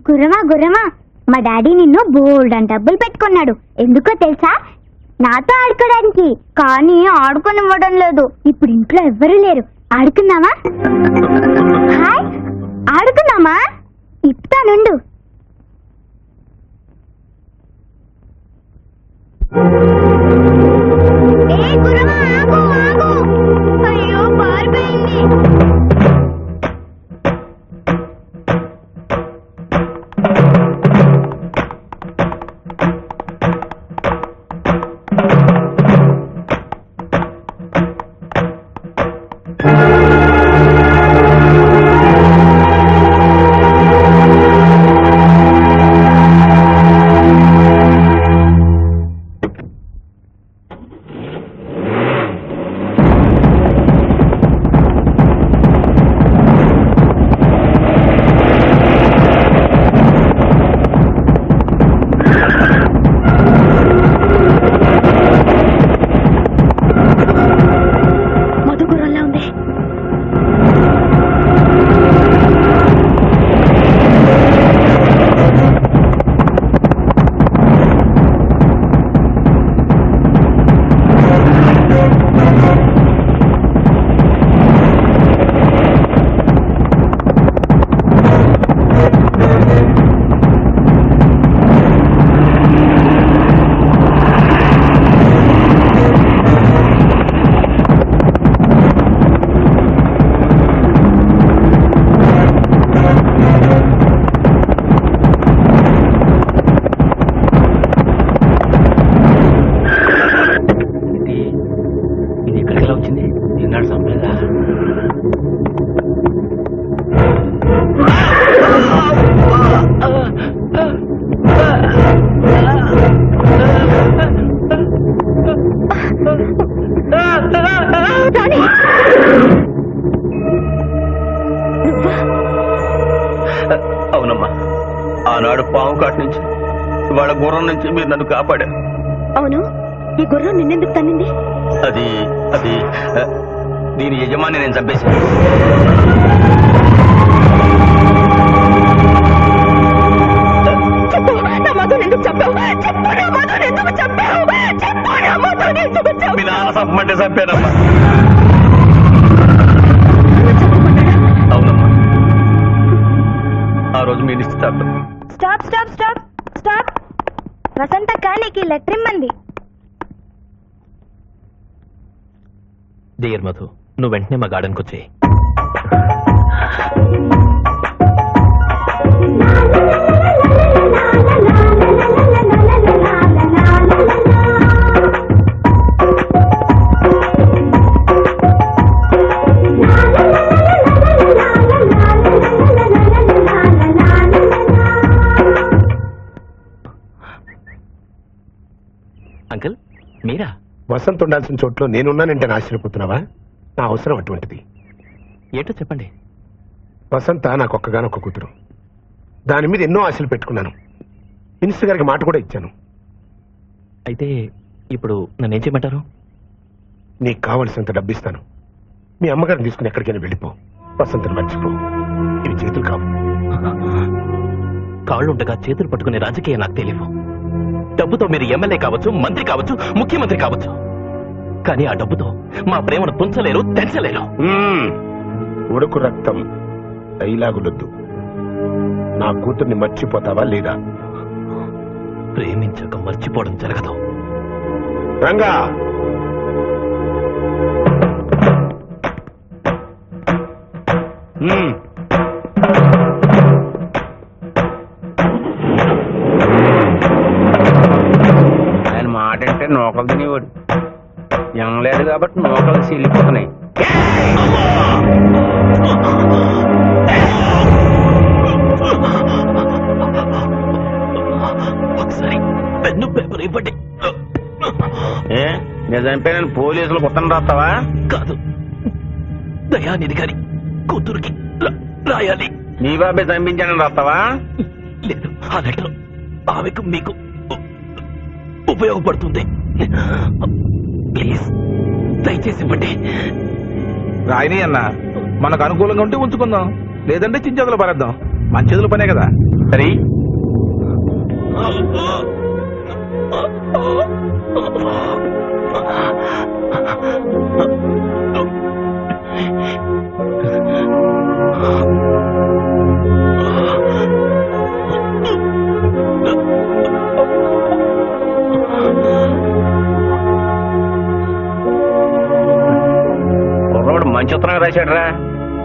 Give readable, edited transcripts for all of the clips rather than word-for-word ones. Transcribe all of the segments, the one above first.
గుర్రమా మా డాడీ నిన్ను బోల్డన్ డబ్బులు పెట్టుకున్నాడు. ఎందుకో తెలుసా? నాతో ఆడుకోవడానికి. కానీ ఆడుకోనివ్వడం లేదు. ఇప్పుడు ఇంట్లో ఎవ్వరూ లేరు. ఆడుకుందామా? హాయ్, ఆడుకుందామా? ఇప్పుతానుండు. అయ్యో పారిపోయింది. అవునమ్మా, ఆనాడు పాము కాటు నుంచి వాళ్ళ గుర్రం నుంచి మీరు నన్ను కాపాడారు. అవును, ఈ గుర్రం నిన్నెందుకు తన్నింది? అది అది దీని యజమాని నేను చంపేశాను. మీ నాన్న చంపమంటే చంపానమ్మా. అవునమ్మా, ఆ రోజు మీ నిశ్చితార్థం. Stop stop stop stop. వసంతక్క నీకు ఈ లెటర్ ఇమ్మంది. డియర్ మధు, నువ్వు వెంటనే మా గార్డెన్కి వచ్చేయి. అంకుల్, మీరా? వసంత్ ఉండాల్సిన చోట్లో నేనున్నానంటే ఆశ్చర్యపోతున్నావా? నా అవసరం అటువంటిది. ఏంటో చెప్పండి. వసంత నాకు ఒక్కగానొక్క కూతురు. దాని మీద ఎన్నో ఆశలు పెట్టుకున్నాను. మినిస్టర్ గారికి మాట కూడా ఇచ్చాను. అయితే ఇప్పుడు నన్నేం చేయమంటారు? నీకు కావలసినంత డబ్బిస్తాను. మీ అమ్మగారిని తీసుకుని ఎక్కడికైనా వెళ్ళిపో. వసంతను మర్చిపో. ఇవి చేతులు కావు. కాళ్ళుండగా చేతులు పట్టుకునే రాజకీయం నాకు తెలియవు. డబ్బుతో మీరు ఎమ్మెల్యే కావచ్చు, మంత్రి కావచ్చు, ముఖ్యమంత్రి కావచ్చు. కానీ ఆ డబ్బుతో మా ప్రేమను తుంచలేరు, తెంచలేరు. ఉడుకు రక్తం డైలాగులొద్దు. నా కూతుర్ని మర్చిపోతావా లేదా? ప్రేమించక మర్చిపోవడం జరగదు. రంగా, ఆయన మాట అంటే నూకలు తినేవాడు. ఎనలేదు కాబట్టి నూకలు చీలిపోతున్నాయి. ఒకసారి పెన్ను పేపర్ ఇవ్వండి. నిజంపై నేను పోలీసులు కుట్టని రాస్తావా? కాదు, దయానిధి గారి కూతురికి రాయాలి. నీ బాబే చంపించానని రాస్తావా? లేదు, ఆ లెటర్ ఆమెకు మీకు ఉపయోగపడుతుంది. ప్లీజ్ దయచేసి ఇవ్వండి. రాయని అన్న, మనకు అనుకూలంగా ఉంటే ఉంచుకుందాం, లేదంటే చించేతలు పడేద్దాం. మన చేతుల పనే కదా. సరే కుర్రోడు మంచి ఉత్తరం రాశాడు రా.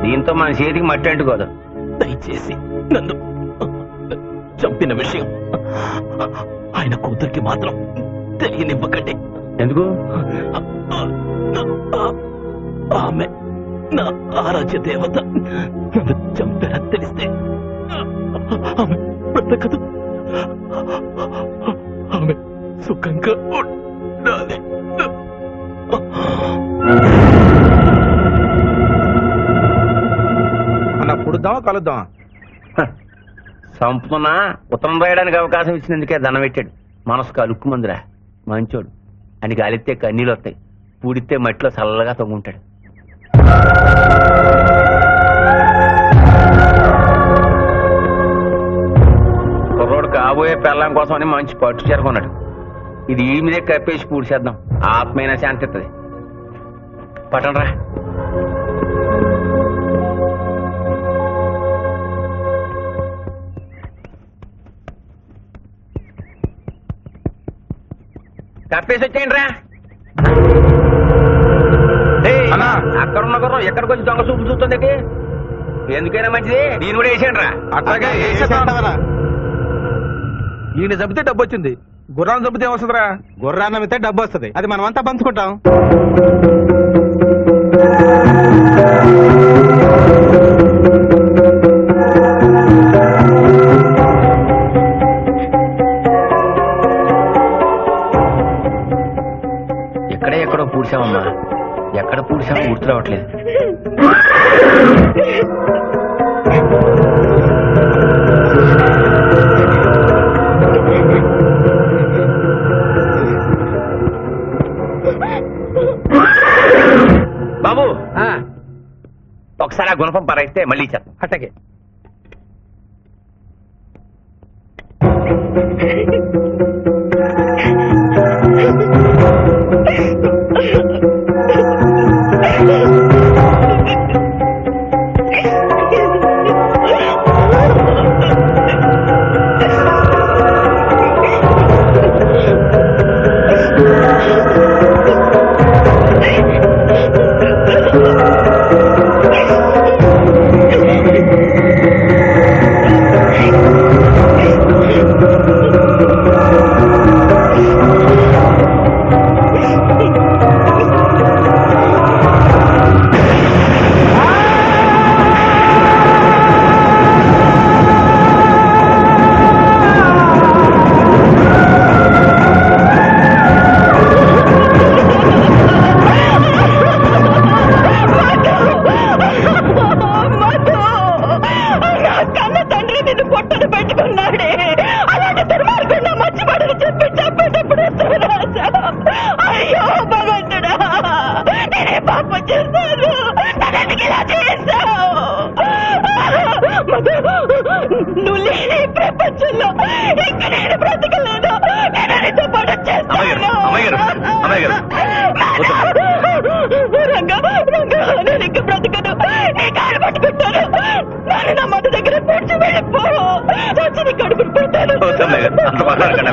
దీంతో మన చేతికి మట్టి అంటుకోదు. దయచేసి నన్ను చంపిన విషయం ఆయన కూతురికి మాత్రం తెలియనివ్వకండి. ఎందుకు? ఆమె నా ఆరాధ్య దేవత. నన్ను చంపారని తెలిస్తే ఆమె బ్రతకదు. ఆమె సుఖంగా ఉండాలి. అన్న పుడుద్దామా కలుద్దామా? సంపుతున్నా ఉత్తరం రాయడానికి అవకాశం ఇచ్చినందుకే దండం పెట్టాడు. మనసుకు అలుక్కుమందిరా. మంచోడు అని గాలిస్తే కన్నీళ్ళు వస్తాయి, పూడితే మట్టిలో చల్లగా తొంగుంటాడు. కుర్రోడు కాబోయే పెళ్ళం కోసం అని మంచి పట్టు చేరుకున్నాడు. ఇది ఈ మీదే కప్పేసి పూడిచేద్దాం, ఆత్మైనా శాంతి ఇస్తుంది. పట్టండ్రా. కప్పేసి వచ్చేయండి రా. అక్కడ ఉన్న గుర్రం ఎక్కడికి వచ్చి దొంగ చూపు చూస్తుంది. ఎందుకైనా మంచిది దీని కూడా వేసేయండి రా. అట్లాగే ఈయన చంపితే డబ్బు వచ్చింది, గుర్రాన్ని చంపితే ఏమొస్తుందిరా? గుర్రాన్ని అమ్మితే డబ్బు వస్తుంది, అది మనమంతా పంచుకుంటాం. ఎక్కడో పూడ్చామమ్మా, ఎక్కడ పూడ్చామో గుర్తు రావట్లేదు. బాబు ఒకసారి ఆ గుణపం పారైస్తే మళ్ళీ ఇచ్చేస్తాం. అట్టగే. అంత మాట్లాడకండి.